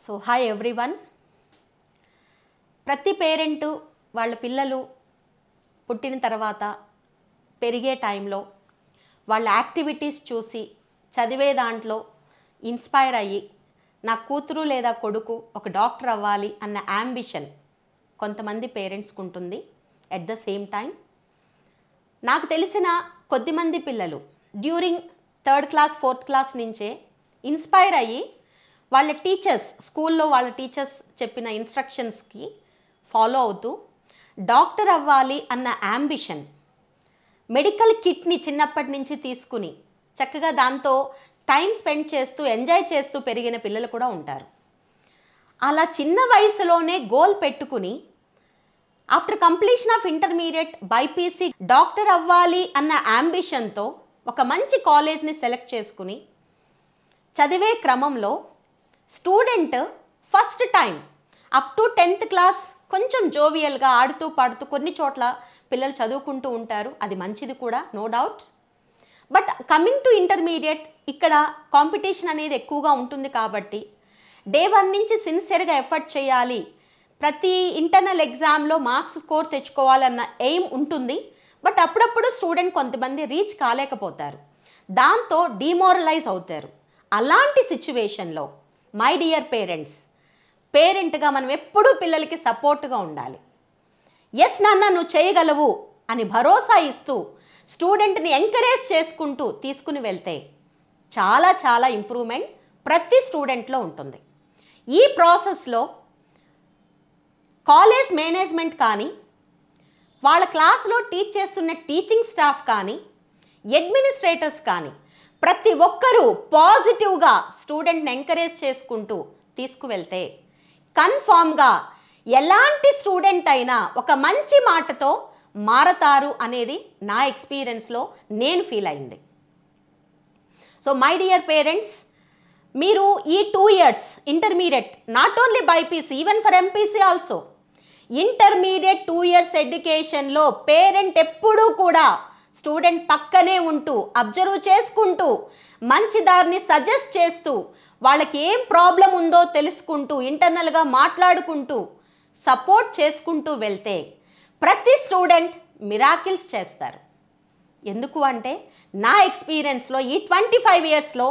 So hi everyone. ప్రతి parent వాళ్ళ పిల్లలు పుట్టిన తర్వాత పెరిగే టైంలో వాళ్ళ యాక్టివిటీస్ చూసి చదివే దాంట్లో ఇన్స్పైర్ అయ్యి నా కూతురు లేదా కొడుకు ఒక డాక్టర్ అవ్వాలి అన్న యాంబిషన్ కొంతమంది పేరెంట్స్కి ఉంటుంది. ఎట్ ద సేమ్ టైం నాకు తెలిసిన కొద్దిమంది పిల్లలు during 3rd class 4th class నుంచే ఇన్స్పైర్ అయ్యి వాళ్ళ టీచర్స్ స్కూల్లో వాళ్ళ టీచర్స్ చెప్పిన ఇన్స్ట్రక్షన్స్కి ఫాలో అవుతూ డాక్టర్ అవ్వాలి అన్న యాంబిషన్, మెడికల్ కిట్ని చిన్నప్పటి నుంచి తీసుకుని చక్కగా దాంతో టైం స్పెండ్ చేస్తూ ఎంజాయ్ చేస్తూ పెరిగిన పిల్లలు కూడా ఉంటారు. అలా చిన్న వయసులోనే గోల్ పెట్టుకుని after completion of intermediate BiPC doctor అవ్వాలి అన్న యాంబిషన్తో ఒక మంచి కాలేజ్ని సెలెక్ట్ చేసుకుని చదివే క్రమంలో student first time up to 10th class కొంచెం జోవియల్గా ఆడుతూ పాడుతూ కొన్ని చోట్ల పిల్లలు చదువుకుంటూ ఉంటారు. అది మంచిది కూడా, no doubt. But coming to intermediate ఇక్కడ కాంపిటీషన్ అనేది ఎక్కువగా ఉంటుంది కాబట్టి డే 1 నుంచి సిన్సియర్గా ఎఫర్ట్ చేయాలి, ప్రతి ఇంటర్నల్ ఎగ్జామ్లో మార్క్స్ స్కోర్ తెచ్చుకోవాలన్న ఎయిమ్ ఉంటుంది. బట్ అప్పుడప్పుడు స్టూడెంట్ కొంతమంది రీచ్ కాలేకపోతారు, దాంతో డిమోరలైజ్ అవుతారు. అలాంటి సిచ్యువేషన్లో మై డియర్ పేరెంట్స్, పేరెంట్గా మనం ఎప్పుడూ పిల్లలకి సపోర్ట్గా ఉండాలి. ఎస్ నాన్న నువ్వు చేయగలవు అని భరోసా ఇస్తూ స్టూడెంట్ని ఎంకరేజ్ చేసుకుంటూ తీసుకుని వెళ్తే చాలా చాలా ఇంప్రూవ్మెంట్ ప్రతి స్టూడెంట్లో ఉంటుంది. ఈ ప్రాసెస్లో కాలేజ్ మేనేజ్మెంట్ కానీ, వాళ్ళ క్లాస్లో టీచ్ చేస్తున్న టీచింగ్ స్టాఫ్ కానీ, అడ్మినిస్ట్రేటర్స్ కానీ ప్రతి ఒక్కరూ పాజిటివ్గా స్టూడెంట్ని ఎంకరేజ్ చేసుకుంటూ తీసుకువెళ్తే కన్ఫామ్గా ఎలాంటి స్టూడెంట్ అయినా ఒక మంచి మాటతో మారతారు అనేది నా ఎక్స్పీరియన్స్లో నేను ఫీల్ అయింది. సో మై డియర్ పేరెంట్స్, మీరు ఈ 2 years intermediate, not only BiPC, even for MPC also, intermediate 2 years ఎడ్యుకేషన్లో పేరెంట్ ఎప్పుడూ కూడా స్టూడెంట్ పక్కనే ఉంటూ అబ్జర్వ్ చేసుకుంటూ మంచి దారిని సజెస్ట్ చేస్తూ వాళ్ళకి ఏం ప్రాబ్లం ఉందో తెలుసుకుంటూ ఇంటర్నల్గా మాట్లాడుకుంటూ సపోర్ట్ చేసుకుంటూ వెళ్తే ప్రతి స్టూడెంట్ మిరాకిల్స్ చేస్తారు. ఎందుకు అంటే నా ఎక్స్పీరియన్స్లో ఈ 25 yearsలో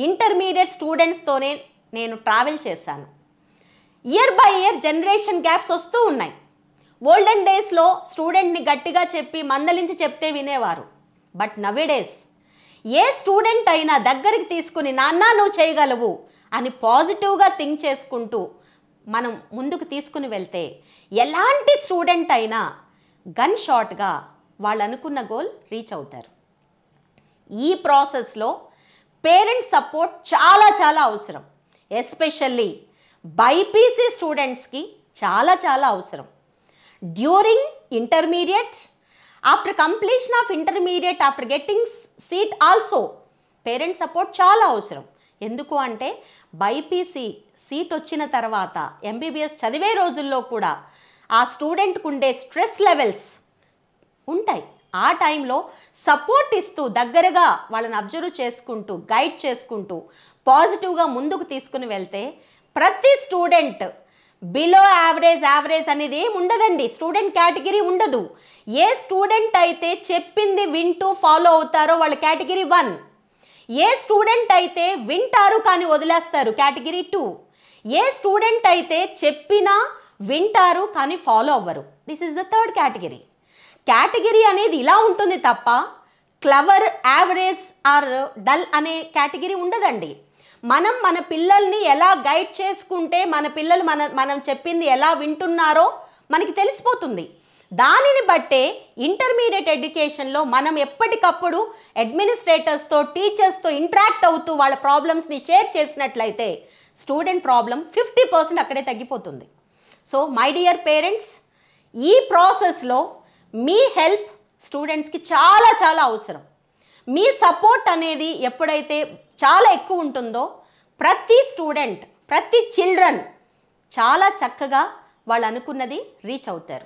ఇంటర్మీడియట్ స్టూడెంట్స్తోనే నేను ట్రావెల్ చేశాను. Year by year generation gaps వస్తూ ఉన్నాయి. ఓల్డెన్ డేస్లో స్టూడెంట్ని గట్టిగా చెప్పి మందలించి చెప్తే వినేవారు. బట్ నవేడేస్ ఏ స్టూడెంట్ అయినా దగ్గరికి తీసుకుని నాన్న నువ్వు చేయగలవు అని పాజిటివ్గా థింక్ చేసుకుంటూ మనం ముందుకు తీసుకుని వెళ్తే ఎలాంటి స్టూడెంట్ అయినా గన్ షాట్గా వాళ్ళు అనుకున్న గోల్ రీచ్ అవుతారు. ఈ ప్రాసెస్లో పేరెంట్స్ సపోర్ట్ చాలా చాలా అవసరం. ఎస్పెషల్లీ బైపీసీ స్టూడెంట్స్కి చాలా చాలా అవసరం. During intermediate, after completion of intermediate, after getting seat also parent support చాలా అవసరం. ఎందుకు అంటే బైపీసీ సీట్ వచ్చిన తర్వాత ఎంబీబీఎస్ చదివే రోజుల్లో కూడా ఆ స్టూడెంట్కు ఉండే స్ట్రెస్ లెవెల్స్ ఉంటాయి. ఆ టైంలో సపోర్ట్ ఇస్తూ దగ్గరగా వాళ్ళని అబ్జర్వ్ చేసుకుంటూ గైడ్ చేసుకుంటూ పాజిటివ్గా ముందుకు తీసుకుని వెళ్తే ప్రతి స్టూడెంట్ బిలో యావరేజ్ అనేది ఏమి ఉండదండి. స్టూడెంట్ కేటగిరీ ఉండదు. ఏ స్టూడెంట్ అయితే చెప్పింది వింటూ ఫాలో అవుతారో వాళ్ళ కేటగిరీ 1, ఏ స్టూడెంట్ అయితే వింటారు కానీ వదిలేస్తారు కేటగిరీ 2, ఏ స్టూడెంట్ అయితే చెప్పినా వింటారు కానీ ఫాలో అవ్వరు, this is the 3rd category. Category అనేది ఇలా ఉంటుంది తప్ప క్లవర్, యావరేజ్ ఆర్ డల్ అనే కేటగిరీ ఉండదండి. మనం మన పిల్లల్ని ఎలా గైడ్ చేసుకుంటే మన పిల్లలు మనం చెప్పింది ఎలా వింటున్నారో మనకి తెలిసిపోతుంది. దానిని బట్టే ఇంటర్మీడియట్ ఎడ్యుకేషన్లో మనం ఎప్పటికప్పుడు అడ్మినిస్ట్రేటర్స్తో, టీచర్స్తో ఇంటరాక్ట్ అవుతూ వాళ్ళ ప్రాబ్లమ్స్ని షేర్ చేసినట్లయితే స్టూడెంట్ ప్రాబ్లం 50% అక్కడే తగ్గిపోతుంది. సో మై డియర్ పేరెంట్స్, ఈ ప్రాసెస్లో మీ హెల్ప్ స్టూడెంట్స్కి చాలా చాలా అవసరం. మీ సపోర్ట్ అనేది ఎప్పుడైతే చాలా ఎక్కువ ఉంటుందో ప్రతి స్టూడెంట్, ప్రతి చిల్డ్రన్ చాలా చక్కగా వాళ్ళు అనుకున్నది రీచ్ అవుతారు.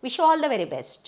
Wish all the very best.